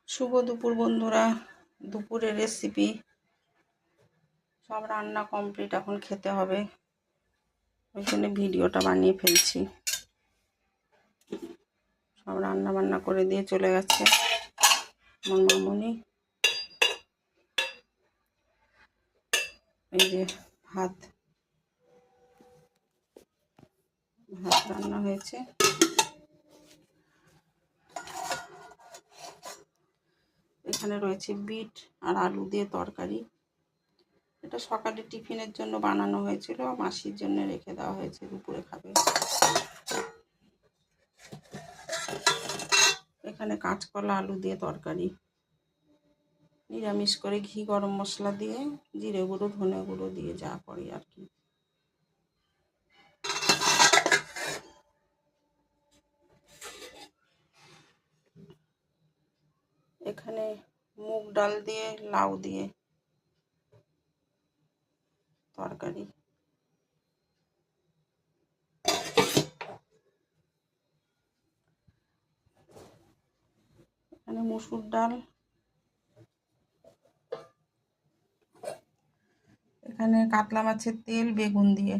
শুভ দুপুর বন্ধুরা। দুপুরের রেসিপি সব রান্না কমপ্লিট, এখন খেতে হবে, ওই জন্য ভিডিওটা বানিয়ে ফেলছি। সব রান্না বান্না করে দিয়ে চলে গেছে আমার মামুনি। এই যে ভাত রান্না হয়েছে। এখানে রয়েছে বিট আর আলু দিয়ে তরকারি। এটা সকালে টিফিনের জন্য বানানো হয়েছিল, মাসির জন্য রেখে দেওয়া হয়েছে, দুপুরে খাবে। এখানে কাঁচকলা আলু দিয়ে তরকারি, নিরামিষ করে ঘি গরম মশলা দিয়ে জিরে গুঁড়ো ধনে গুঁড়ো দিয়ে যা করি আর কি। এখানে মুগ ডাল দিয়ে লাউ দিয়ে তরকারি। এখানে মসুর ডাল, এখানে কাতলা মাছের তেল বেগুন দিয়ে।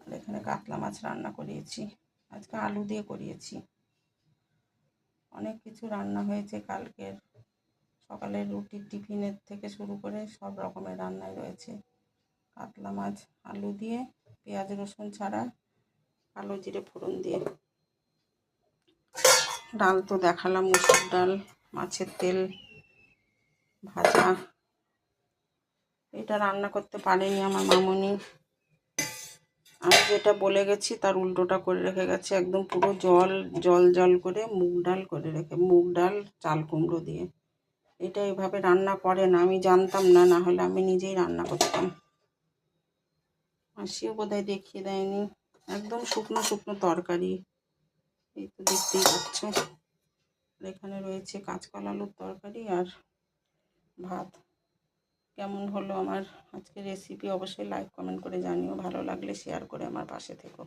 আর এখানে কাতলা মাছ রান্না করিয়েছি, আজকে আলু দিয়ে করিয়েছি। অনেক কিছু রান্না হয়েছে কালকের সকালের রুটির টিফিনের থেকে শুরু করে সব রকমের রান্নাই রয়েছে। কাতলা মাছ আলু দিয়ে, পেঁয়াজ রসুন ছাড়া, কালো জিরে ফোড়ন দিয়ে। ডাল তো দেখালাম, মসুর ডাল, মাছের তেল ভাজা। এটা রান্না করতে পারেনি আমার মামুনি, আমি যেটা বলে গেছি তার উল্টোটা করে রেখে গেছে। একদম পুরো জল জল করে মুগ ডাল করে রেখে, মুগ ডাল চাল কুমড়ো দিয়ে। এটা এভাবে রান্না করে না, আমি জানতাম না, না হলে আমি নিজেই রান্না করতাম। মাসিও বোধহয় দেখিয়ে দেয়নি। একদম শুকনো শুকনো তরকারি, এই তো দেখতেই পাচ্ছ। এখানে রয়েছে কাঁচকলা আলুর তরকারি আর ভাত। কেমন হলো আমার আজকে রেসিপি অবশ্যই লাইক কমেন্ট করে জানিও, ভালো লাগলে শেয়ার করে আমার পাশে থেকো।